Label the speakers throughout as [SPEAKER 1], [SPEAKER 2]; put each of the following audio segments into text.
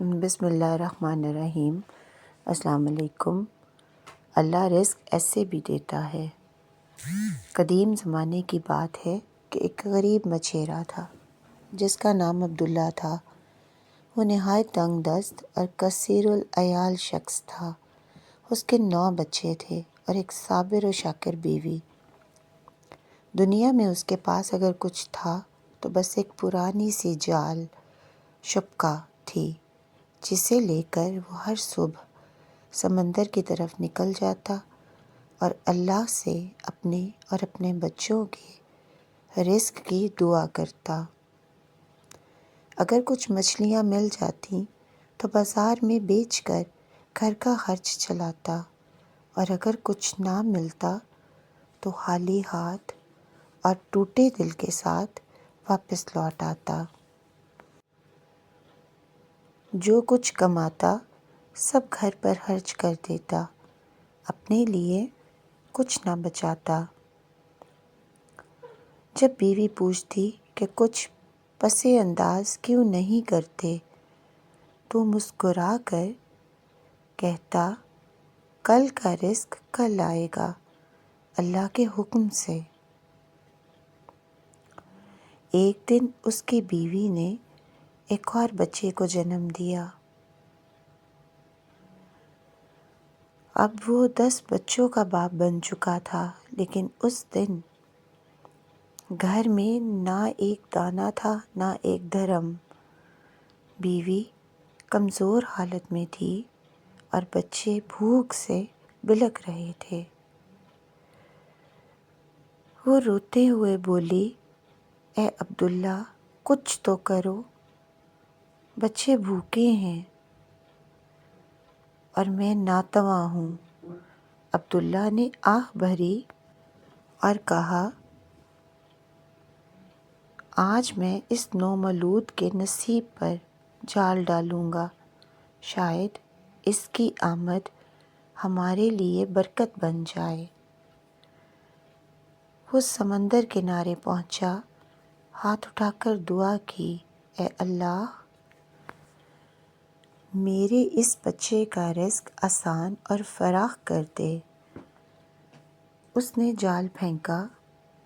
[SPEAKER 1] بسم اللہ الرحمن الرحیم۔ السلام علیکم۔ اللہ رزق ایسے بھی دیتا ہے۔ قدیم زمانے کی بات ہے کہ ایک غریب مچھیرا تھا جس کا نام عبداللہ تھا۔ وہ نہایت تنگ دست اور کثیر العیال شخص تھا۔ اس کے 9 بچے تھے اور ایک صابر و شاکر بیوی۔ دنیا میں اس کے پاس اگر کچھ تھا تو بس ایک پرانی سی جال شبکہ تھی جسے لے کر وہ ہر صبح سمندر کی طرف نکل جاتا اور اللہ سے اپنے اور اپنے بچوں کے رزق کی دعا کرتا۔ اگر کچھ مچھلیاں مل جاتیں تو بازار میں بیچ کر گھر کا خرچ چلاتا، اور اگر کچھ نہ ملتا تو خالی ہاتھ اور ٹوٹے دل کے ساتھ واپس لوٹ آتا۔ جو کچھ کماتا سب گھر پر خرچ کر دیتا، اپنے لیے کچھ نہ بچاتا۔ جب بیوی پوچھتی کہ کچھ پس انداز کیوں نہیں کرتے تو مسکرا کر کہتا، کل کا رزق کل آئے گا، اللہ کے حکم سے۔ ایک دن اس کی بیوی نے ایک اور بچے کو جنم دیا۔ اب وہ 10 بچوں کا باپ بن چکا تھا، لیکن اس دن گھر میں نہ ایک دانہ تھا نہ ایک درم۔ بیوی کمزور حالت میں تھی اور بچے بھوک سے بلک رہے تھے۔ وہ روتے ہوئے بولی، اے عبداللہ، کچھ تو کرو، بچے بھوکے ہیں اور میں ناتواں ہوں۔ عبداللہ نے آہ بھری اور کہا، آج میں اس نومولود کے نصیب پر جال ڈالوں گا، شاید اس کی آمد ہمارے لیے برکت بن جائے۔ وہ سمندر کنارے پہنچا، ہاتھ اٹھا کر دعا کی، اے اللہ، میرے اس بچے کا رزق آسان اور فراخ کر دے۔ اس نے جال پھینکا،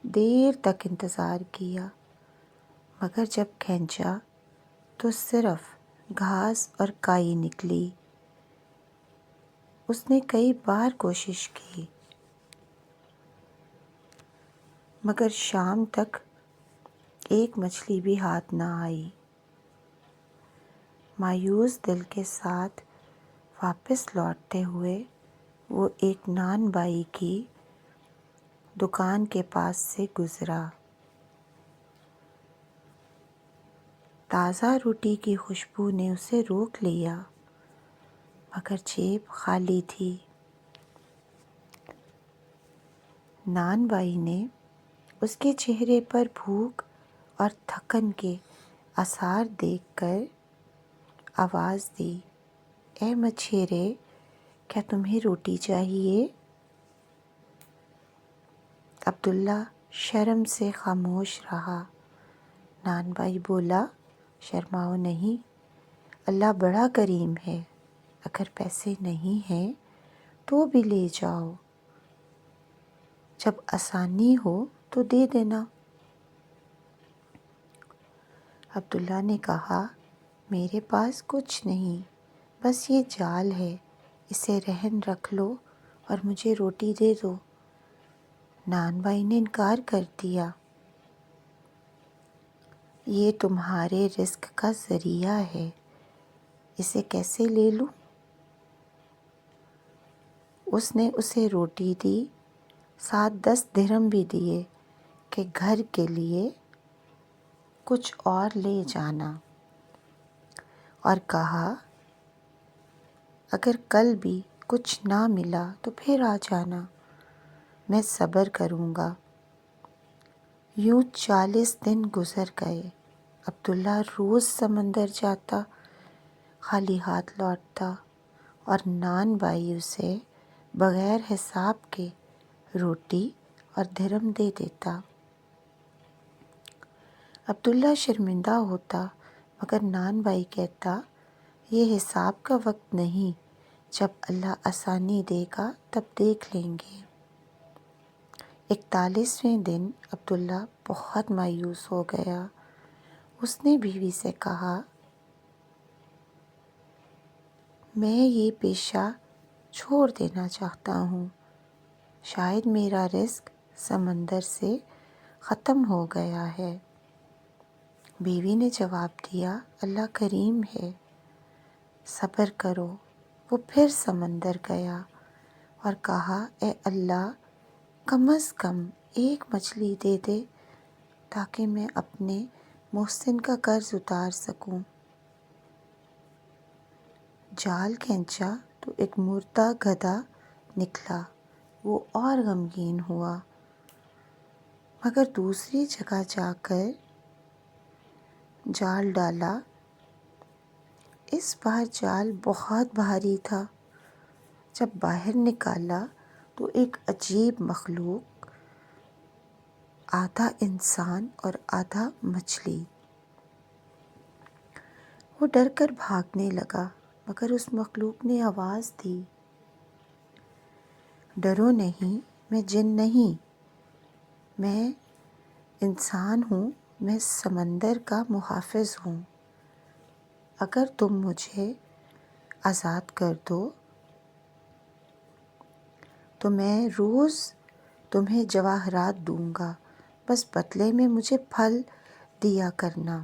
[SPEAKER 1] دیر تک انتظار کیا، مگر جب کھینچا تو صرف گھاس اور کائی نکلی۔ اس نے کئی بار کوشش کی، مگر شام تک ایک مچھلی بھی ہاتھ نہ آئی۔ مایوس دل کے ساتھ واپس لوٹتے ہوئے وہ ایک نان بائی کی دکان کے پاس سے گزرا۔ تازہ روٹی کی خوشبو نے اسے روک لیا، مگر جیب خالی تھی۔ نان بائی نے اس کے چہرے پر بھوک اور تھکن کے آثار دیکھ کر آواز دی، اے مچھیرے، کیا تمہیں روٹی چاہیے؟ عبداللہ شرم سے خاموش رہا۔ نان بائی بولا، شرماؤ نہیں، اللہ بڑا کریم ہے، اگر پیسے نہیں ہیں تو بھی لے جاؤ، جب آسانی ہو تو دے دینا۔ عبداللہ نے کہا، میرے پاس کچھ نہیں، بس یہ جال ہے، اسے رہن رکھ لو اور مجھے روٹی دے دو۔ نان بھائی نے انکار کر دیا، یہ تمہارے رزق کا ذریعہ ہے، اسے کیسے لے لوں؟ اس نے اسے روٹی دی، ساتھ 10 درہم بھی دیے کہ گھر کے لیے کچھ اور لے جانا، اور کہا، اگر کل بھی کچھ نہ ملا تو پھر آ جانا، میں صبر کروں گا۔ یوں 40 دن گزر گئے۔ عبداللہ روز سمندر جاتا، خالی ہاتھ لوٹتا، اور نان بائی اسے بغیر حساب کے روٹی اور درہم دے دیتا۔ عبداللہ شرمندہ ہوتا، مگر نان بائی کہتا، یہ حساب کا وقت نہیں، جب اللہ آسانی دے گا تب دیکھ لیں گے۔ 41ویں دن عبداللہ بہت مایوس ہو گیا۔ اس نے بیوی سے کہا، میں یہ پیشہ چھوڑ دینا چاہتا ہوں، شاید میرا رزق سمندر سے ختم ہو گیا ہے۔ بیوی نے جواب دیا، اللہ کریم ہے، صبر کرو۔ وہ پھر سمندر گیا اور کہا، اے اللہ، کم از کم ایک مچھلی دے دے تاکہ میں اپنے محسن کا قرض اتار سکوں۔ جال کھینچا تو ایک مردہ گدھا نکلا۔ وہ اور غمگین ہوا، مگر دوسری جگہ جا کر جال ڈالا۔ اس بار جال بہت بھاری تھا۔ جب باہر نکالا تو ایک عجیب مخلوق، آدھا انسان اور آدھا مچھلی۔ وہ ڈر کر بھاگنے لگا، مگر اس مخلوق نے آواز دی، ڈرو نہیں، میں جن نہیں، میں انسان ہوں، میں سمندر کا محافظ ہوں۔ اگر تم مجھے آزاد کر دو تو میں روز تمہیں جواہرات دوں گا، بس بدلے میں مجھے پھل دیا کرنا۔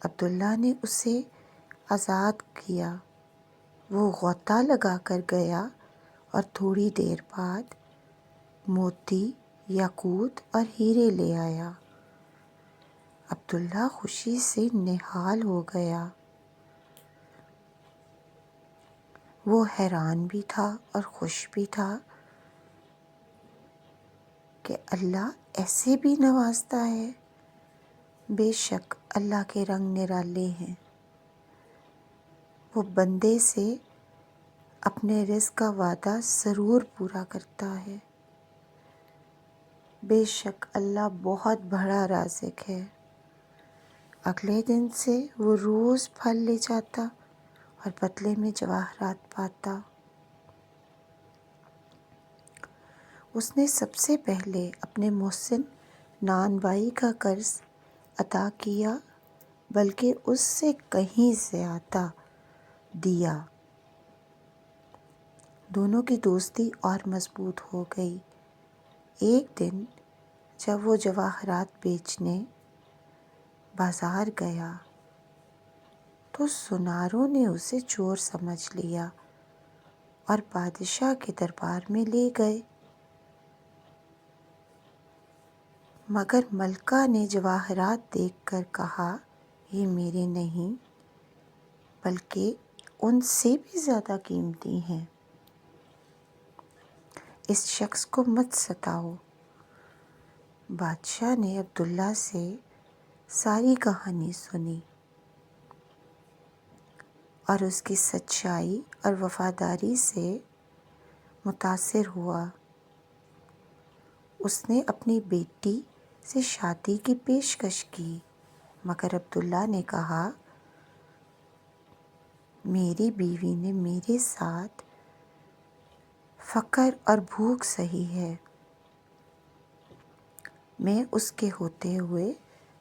[SPEAKER 1] عبداللہ نے اسے آزاد کیا۔ وہ غوطہ لگا کر گیا اور تھوڑی دیر بعد موتی، یاقوت اور ہیرے لے آیا۔ عبداللہ خوشی سے نہال ہو گیا۔ وہ حیران بھی تھا اور خوش بھی تھا کہ اللہ ایسے بھی نوازتا ہے۔ بے شک اللہ کے رنگ نرالے ہیں، وہ بندے سے اپنے رزق کا وعدہ ضرور پورا کرتا ہے۔ بے شک اللہ بہت بڑا رازق ہے۔ اگلے دن سے وہ روز پھل لے جاتا اور بدلے میں جواہرات پاتا۔ اس نے سب سے پہلے اپنے محسن نان بھائی کا قرض ادا کیا، بلکہ اس سے کہیں زیادہ دیا۔ دونوں کی دوستی اور مضبوط ہو گئی۔ ایک دن جب وہ جواہرات بیچنے بازار گیا تو سناروں نے اسے چور سمجھ لیا اور بادشاہ کے دربار میں لے گئے۔ مگر ملکہ نے جواہرات دیکھ کر کہا، یہ میرے نہیں بلکہ ان سے بھی زیادہ قیمتی ہیں، اس شخص کو مت ستاؤ۔ بادشاہ نے عبداللہ سے ساری کہانی سنی اور اس کی سچائی اور وفاداری سے متاثر ہوا۔ اس نے اپنی بیٹی سے شادی کی پیشکش کی، مگر عبداللہ نے کہا، میری بیوی نے میرے ساتھ فقر اور بھوک سہی ہے، میں اس کے ہوتے ہوئے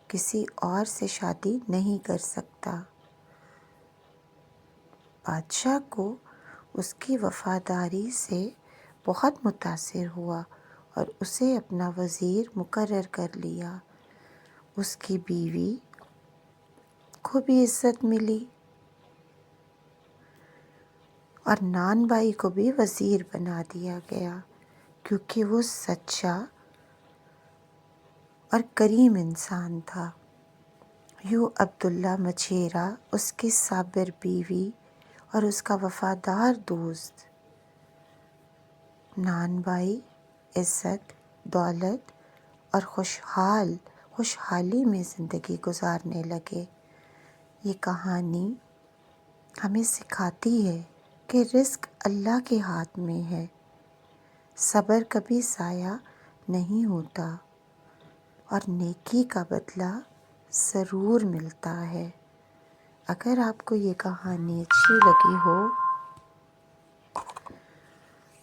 [SPEAKER 1] کسی اور سے شادی نہیں کر سکتا۔ بادشاہ کو اس کی وفاداری سے بہت متاثر ہوا اور اسے اپنا وزیر مقرر کر لیا۔ اس کی بیوی کو بھی عزت ملی اور نان بھائی کو بھی وزیر بنا دیا گیا، کیونکہ وہ سچا اور کریم انسان تھا۔ یوں عبداللہ مچھیرا، اس کی صابر بیوی اور اس کا وفادار دوست، نان بھائی عزت، دولت اور خوشحالی میں زندگی گزارنے لگے۔ یہ کہانی ہمیں سکھاتی ہے کہ رزق اللہ کے ہاتھ میں ہے، صبر کبھی ضائع نہیں ہوتا اور نیکی کا بدلہ ضرور ملتا ہے۔ اگر آپ کو یہ کہانی اچھی لگی ہو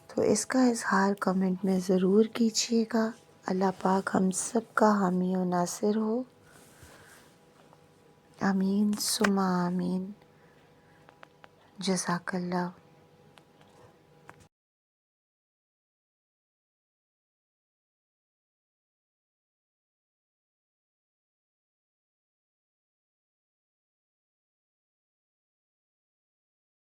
[SPEAKER 1] تو اس کا اظہار کمنٹ میں ضرور کیجیے گا۔ اللہ پاک ہم سب کا حامی و ناصر ہو، آمین ثم آمین۔ جزاک اللہ۔